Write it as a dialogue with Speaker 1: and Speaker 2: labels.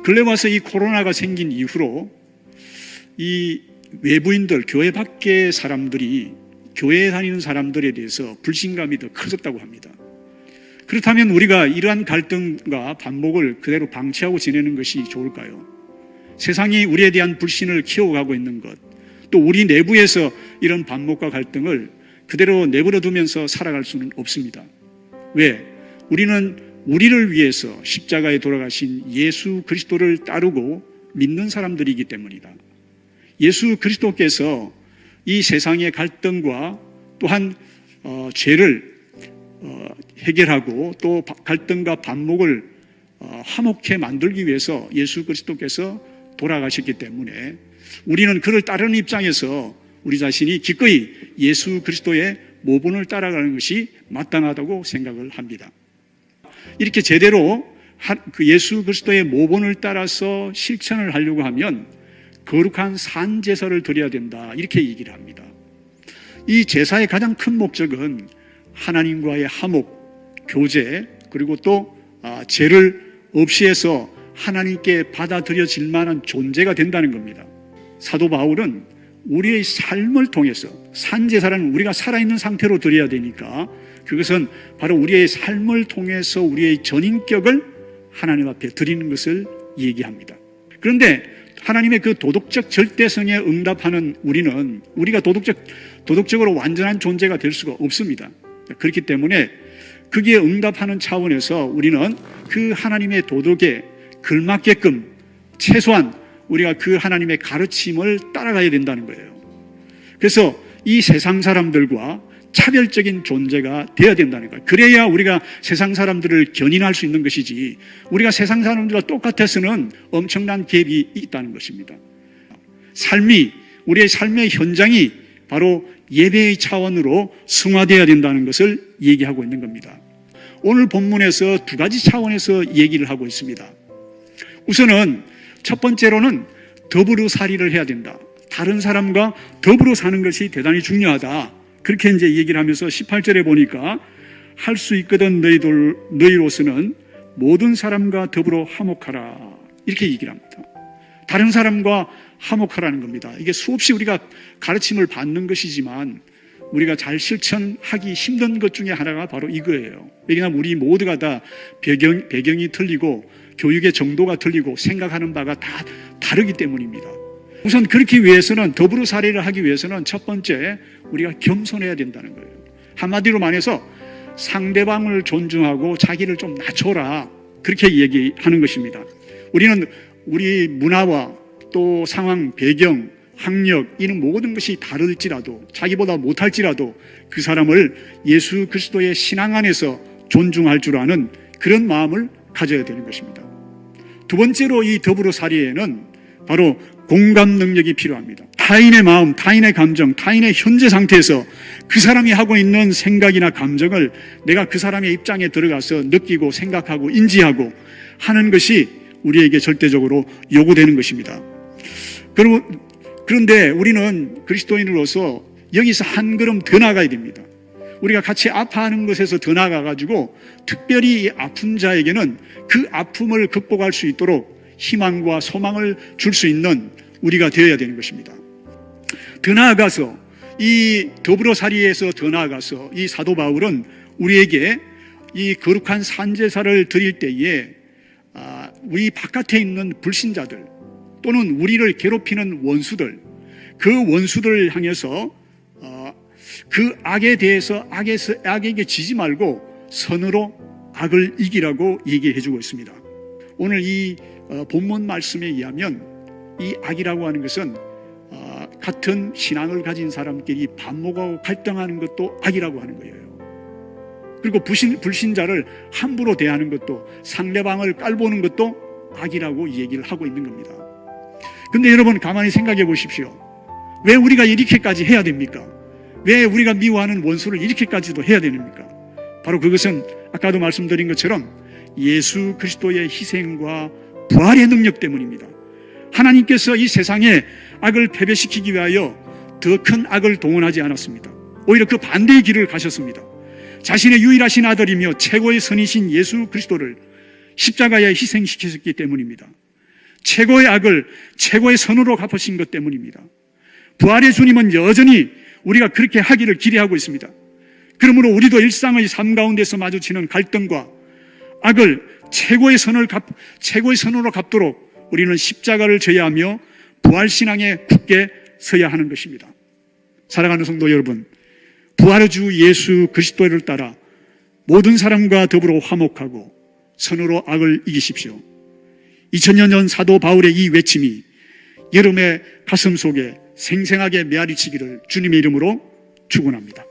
Speaker 1: 근래 와서 이 코로나가 생긴 이후로 이 외부인들, 교회 밖의 사람들이 교회에 다니는 사람들에 대해서 불신감이 더 커졌다고 합니다. 그렇다면 우리가 이러한 갈등과 반목을 그대로 방치하고 지내는 것이 좋을까요? 세상이 우리에 대한 불신을 키워가고 있는 것, 또 우리 내부에서 이런 반목과 갈등을 그대로 내버려 두면서 살아갈 수는 없습니다. 왜? 우리는 우리를 위해서 십자가에 돌아가신 예수 그리스도를 따르고 믿는 사람들이기 때문이다. 예수 그리스도께서 이 세상의 갈등과 또한 죄를 해결하고 또 갈등과 반목을 화목해 만들기 위해서 예수 그리스도께서 돌아가셨기 때문에 우리는 그를 따르는 입장에서 우리 자신이 기꺼이 예수 그리스도의 모본을 따라가는 것이 마땅하다고 생각을 합니다. 이렇게 제대로 예수 그리스도의 모본을 따라서 실천을 하려고 하면 거룩한 산제사를 드려야 된다, 이렇게 얘기를 합니다. 이 제사의 가장 큰 목적은 하나님과의 화목, 교제, 그리고 또 죄를 없이 해서 하나님께 받아들여질 만한 존재가 된다는 겁니다. 사도 바울은 우리의 삶을 통해서, 산제사라는 우리가 살아있는 상태로 드려야 되니까 그것은 바로 우리의 삶을 통해서 우리의 전인격을 하나님 앞에 드리는 것을 얘기합니다. 그런데 하나님의 그 도덕적 절대성에 응답하는 우리가 도덕적으로 완전한 존재가 될 수가 없습니다. 그렇기 때문에 거기에 응답하는 차원에서 우리는 그 하나님의 도덕에 걸맞게끔 최소한 우리가 그 하나님의 가르침을 따라가야 된다는 거예요. 그래서 이 세상 사람들과 차별적인 존재가 되어야 된다는 거예요. 그래야 우리가 세상 사람들을 견인할 수 있는 것이지, 우리가 세상 사람들과 똑같아서는 엄청난 갭이 있다는 것입니다. 우리의 삶의 현장이 바로 예배의 차원으로 승화되어야 된다는 것을 얘기하고 있는 겁니다. 오늘 본문에서 두 가지 차원에서 얘기를 하고 있습니다. 우선은 첫 번째로는 더불어 살이를 해야 된다. 다른 사람과 더불어 사는 것이 대단히 중요하다. 그렇게 이제 얘기를 하면서 18절에 보니까 할 수 있거든 너희로서는 모든 사람과 더불어 화목하라, 이렇게 얘기를 합니다. 다른 사람과 화목하라는 겁니다. 이게 수없이 우리가 가르침을 받는 것이지만 우리가 잘 실천하기 힘든 것 중에 하나가 바로 이거예요. 왜냐하면 우리 모두가 다 배경이 틀리고 교육의 정도가 틀리고 생각하는 바가 다 다르기 때문입니다. 우선 그렇기 위해서는, 더불어 살이를 하기 위해서는 첫 번째 우리가 겸손해야 된다는 거예요. 한마디로 말해서 상대방을 존중하고 자기를 좀 낮춰라, 그렇게 얘기하는 것입니다. 우리는 우리 문화와 또 상황, 배경, 학력, 이런 모든 것이 다를지라도, 자기보다 못할지라도 그 사람을 예수 그리스도의 신앙 안에서 존중할 줄 아는 그런 마음을 가져야 되는 것입니다. 두 번째로 이 더불어 살이에는 바로 공감 능력이 필요합니다. 타인의 마음, 타인의 감정, 타인의 현재 상태에서 그 사람이 하고 있는 생각이나 감정을 내가 그 사람의 입장에 들어가서 느끼고 생각하고 인지하고 하는 것이 우리에게 절대적으로 요구되는 것입니다. 그런데 우리는 그리스도인으로서 여기서 한 걸음 더 나아가야 됩니다. 우리가 같이 아파하는 것에서 더 나아가가지고 특별히 이 아픈 자에게는 그 아픔을 극복할 수 있도록 희망과 소망을 줄 수 있는 우리가 되어야 되는 것입니다. 더 나아가서 이 더불어살이에서 더 나아가서 이 사도 바울은 우리에게 이 거룩한 산제사를 드릴 때에 우리 바깥에 있는 불신자들 또는 우리를 괴롭히는 원수들, 그 원수들을 향해서 그 악에 대해서 악에게 지지 말고 선으로 악을 이기라고 얘기해 주고 있습니다. 오늘 이 본문 말씀에 의하면 이 악이라고 하는 것은 같은 신앙을 가진 사람끼리 반목하고 갈등하는 것도 악이라고 하는 거예요. 그리고 불신자를 함부로 대하는 것도, 상대방을 깔보는 것도 악이라고 얘기를 하고 있는 겁니다. 근데 여러분 가만히 생각해 보십시오. 왜 우리가 이렇게까지 해야 됩니까? 왜 우리가 미워하는 원수를 이렇게까지도 해야 됩니까? 바로 그것은 아까도 말씀드린 것처럼 예수 그리스도의 희생과 부활의 능력 때문입니다. 하나님께서 이 세상에 악을 패배시키기 위하여 더 큰 악을 동원하지 않았습니다. 오히려 그 반대의 길을 가셨습니다. 자신의 유일하신 아들이며 최고의 선이신 예수 그리스도를 십자가에 희생시키셨기 때문입니다. 최고의 악을 최고의 선으로 갚으신 것 때문입니다. 부활의 주님은 여전히 우리가 그렇게 하기를 기대하고 있습니다. 그러므로 우리도 일상의 삶 가운데서 마주치는 갈등과 악을 최고의 선으로 갚도록 우리는 십자가를 져야 하며 부활신앙에 굳게 서야 하는 것입니다. 사랑하는 성도 여러분, 부활의 주 예수 그리스도를 따라 모든 사람과 더불어 화목하고 선으로 악을 이기십시오. 2000년 전 사도 바울의 이 외침이 여러분의 가슴 속에 생생하게 메아리치기를 주님의 이름으로 축원합니다.